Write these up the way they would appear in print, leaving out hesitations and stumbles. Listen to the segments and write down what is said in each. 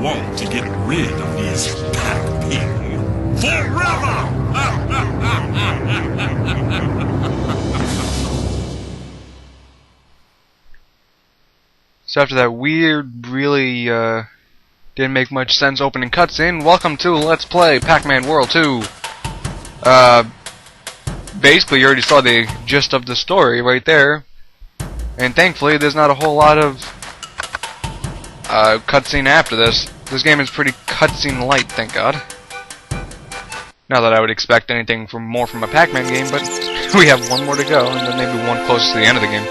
want to get rid of these pack people forever! So after that weird, really didn't make much sense opening cutscene, welcome to Let's Play Pac-Man World 2. Basically you already saw the gist of the story right there. And thankfully there's not a whole lot of cutscene after this. This game is pretty cutscene light, thank God. Not that I would expect anything more from a Pac-Man game, but we have one more to go, and then maybe one close to the end of the game.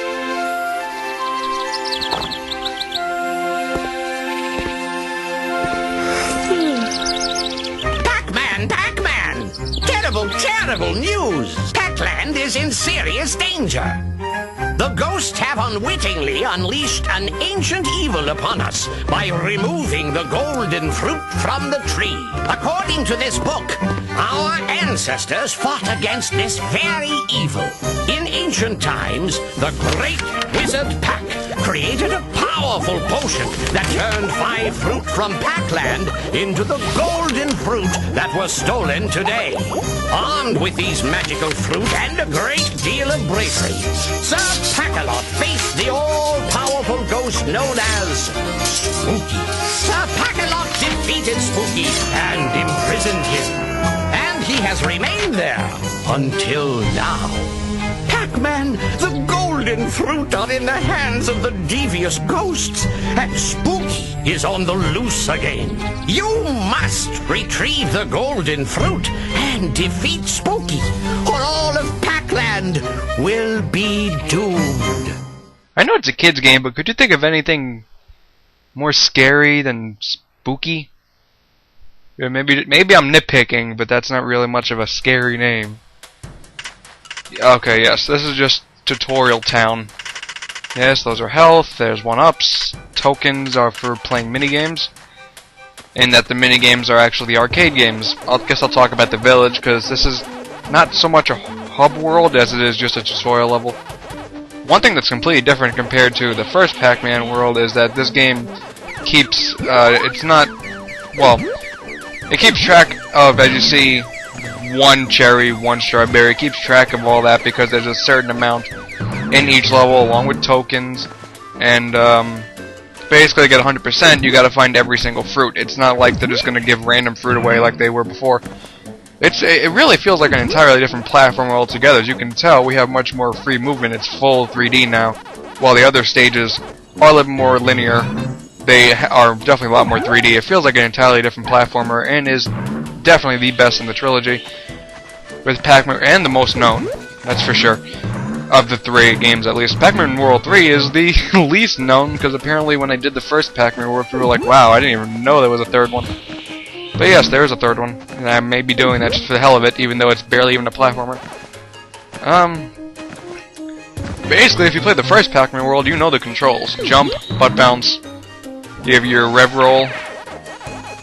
Pac-Man! Terrible news! Pac-Land is in serious danger. The ghosts have unwittingly unleashed an ancient evil upon us by removing the golden fruit from the tree. According to this book, our ancestors fought against this very evil. In ancient times, the great wizard Pac created a powerful potion that turned 5 fruit from Pac-Land into the golden fruit that was stolen today. Armed with these magical fruit and a great deal of bravery, Sir Pac-a-Lot faced the all-powerful ghost known as Spooky. Sir Pac-a-Lot defeated Spooky and imprisoned him. And he has remained there until now. Pac-Man, the golden fruit are in the hands of the devious ghosts, and Spooky is on the loose again. You must retrieve the golden fruit and defeat Spooky, or all of Pac-Land will be doomed. I know it's a kid's game, but could you think of anything more scary than Spooky? Yeah, maybe I'm nitpicking, but that's not really much of a scary name. Okay, yes, this is just Tutorial Town. Yes, those are health, there's 1-ups, tokens are for playing minigames, and that the minigames are actually the arcade games. I guess I'll talk about the village, because this is not so much a hub world as it is just a tutorial level. One thing that's completely different compared to the first Pac-Man world is that this game keeps, it keeps track of, as you see, 1 cherry, 1 strawberry. It keeps track of all that because there's a certain amount in each level along with tokens, and basically to get 100% you gotta find every single fruit. It's not like they're just gonna give random fruit away like they were before. It really feels like an entirely different platform altogether. As you can tell, we have much more free movement. It's full 3D now, while the other stages are a little more linear. They are definitely a lot more 3D. It feels like an entirely different platformer, and is definitely the best in the trilogy, with Pac-Man, and the most known, that's for sure, of the 3 games at least. Pac-Man World 3 is the least known, because apparently when I did the first Pac-Man World 3, we were like, wow, I didn't even know there was a 3rd one. But yes, there is a 3rd one, and I may be doing that just for the hell of it, even though it's barely even a platformer. Basically, if you play the first Pac-Man World, you know the controls. Jump, butt bounce, you have your rev roll,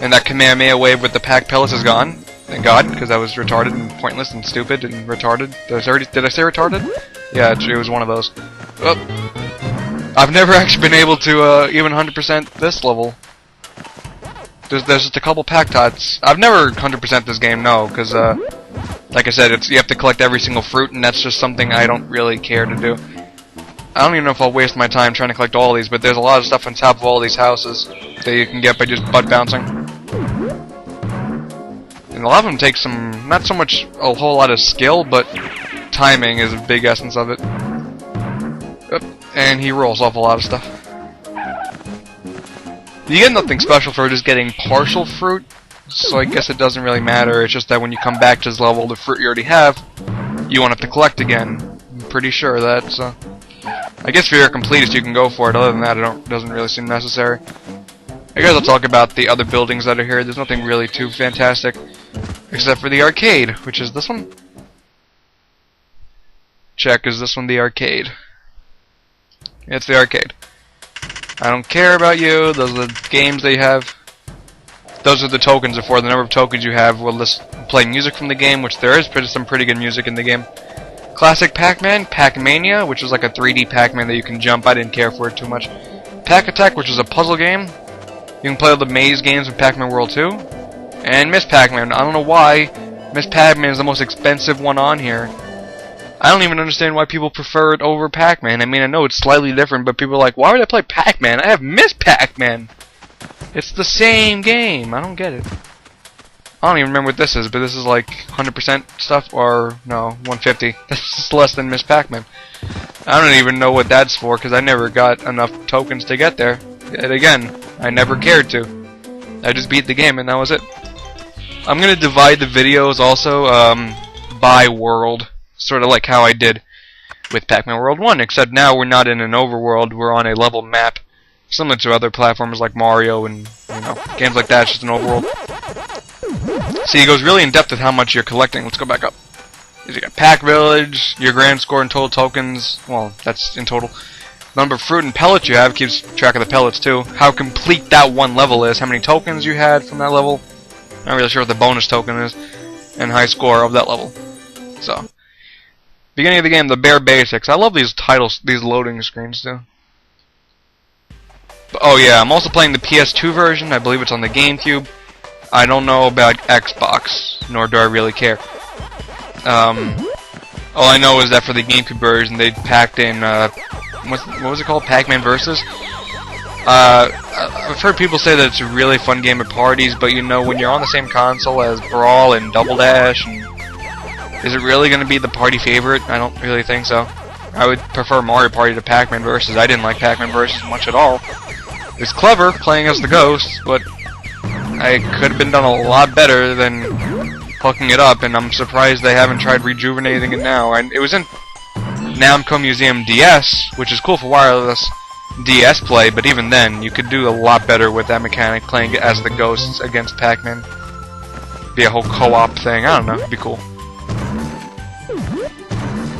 and that Kamehameha wave with the Pac pellets is gone. Thank God, because that was retarded and pointless and stupid and retarded. Did I say retarded? Yeah, it was one of those. Oh. I've never actually been able to even 100% this level. There's just a couple Pac-Tots. I've never 100% this game, no, because like I said, you have to collect every single fruit, and that's just something I don't really care to do. I don't even know if I'll waste my time trying to collect all these, but there's a lot of stuff on top of all these houses that you can get by just butt bouncing. And a lot of them take some, not so much a whole lot of skill, but timing is a big essence of it. Yep. And he rolls off a lot of stuff. You get nothing special for just getting partial fruit, so I guess it doesn't really matter. It's just that when you come back to this level, the fruit you already have, you won't have to collect again. I'm pretty sure that's, I guess if you're a completist you can go for it. Other than that, it doesn't really seem necessary. I guess I'll talk about the other buildings that are here. There's nothing really too fantastic, except for the arcade, which is this one. Check, is this one the arcade? It's the arcade. I don't care about you. Those are the games they have. Those are the tokens for. The number of tokens you have will play music from the game, which there is some pretty good music in the game. Classic Pac-Man, Pac-Mania, which is like a 3D Pac-Man that you can jump. I didn't care for it too much. Pac-Attack, which is a puzzle game. You can play all the maze games with Pac-Man World 2. And Miss Pac-Man. I don't know why Miss Pac-Man is the most expensive one on here. I don't even understand why people prefer it over Pac-Man. I mean, I know it's slightly different, but people are like, why would I play Pac-Man? I have Miss Pac-Man! It's the same game. I don't get it. I don't even remember what this is, but this is like 100% stuff, or no, 150. This is less than Miss Pac-Man. I don't even know what that's for, because I never got enough tokens to get there. And again, I never cared to. I just beat the game, and that was it. I'm going to divide the videos also by world, sort of like how I did with Pac-Man World 1, except now we're not in an overworld, we're on a level map, similar to other platformers like Mario and, you know, games like that. It's just an overworld. See, it goes really in depth with how much you're collecting. Let's go back up. You got Pack Village, your grand score and total tokens. Well, that's in total. Number of fruit and pellets you have keeps track of the pellets too. How complete that one level is. How many tokens you had from that level. Not really sure what the bonus token is. And high score of that level. So, beginning of the game, the bare basics. I love these titles, these loading screens too. Oh yeah, I'm also playing the PS2 version. I believe it's on the GameCube. I don't know about Xbox, nor do I really care. All I know is that for the GameCube version, they packed in, what was it called? Pac-Man Versus? I've heard people say that it's a really fun game at parties, but you know, when you're on the same console as Brawl and Double Dash, and is it really going to be the party favorite? I don't really think so. I would prefer Mario Party to Pac-Man Versus. I didn't like Pac-Man Versus much at all. It's clever, playing as the ghost, but I could have been done a lot better than hooking it up, and I'm surprised they haven't tried rejuvenating it now. And it was in Namco Museum DS, which is cool for wireless DS play, but even then, you could do a lot better with that mechanic, playing it as the ghosts against Pac-Man. Be a whole co-op thing, I don't know, it'd be cool.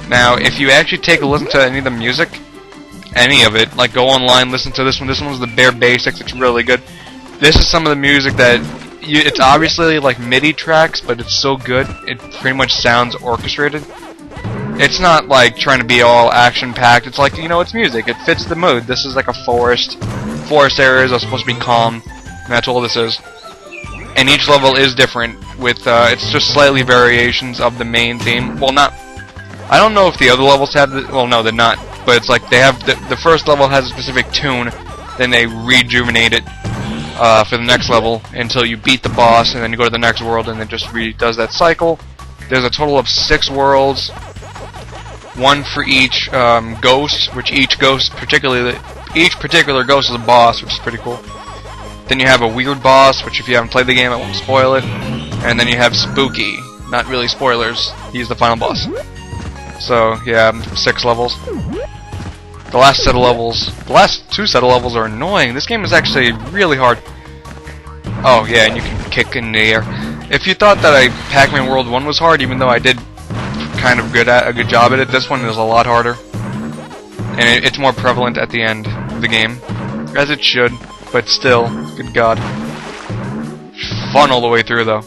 Now, if you actually take a listen to any of the music, any of it, like go online, listen to this one. This one's the bare basics, it's really good. This is some of the music that, it's obviously like MIDI tracks, but it's so good, it pretty much sounds orchestrated. It's not like trying to be all action-packed, it's like, you know, it's music, it fits the mood. This is like a forest. Forest areas are supposed to be calm, and that's all this is. And each level is different, with, it's just slightly variations of the main theme. Well, not, I don't know if the other levels have, well, no, they're not. But it's like they have, the first level has a specific tune, then they rejuvenate it for the next level until you beat the boss, and then you go to the next world, and it just does that cycle. There's a total of 6 worlds, 1 for each ghost, which each particular ghost is a boss, which is pretty cool. Then you have a weird boss, which if you haven't played the game, I won't spoil it. And then you have Spooky, not really spoilers, he's the final boss. So, yeah, 6 levels. The last set of levels, the last 2 set of levels are annoying. This game is actually really hard. Oh, yeah, and you can kick in the air. If you thought that Pac-Man World 1 was hard, even though I did kind of a good job at it, this one is a lot harder. And it's more prevalent at the end of the game. As it should, but still, good God. Fun all the way through, though.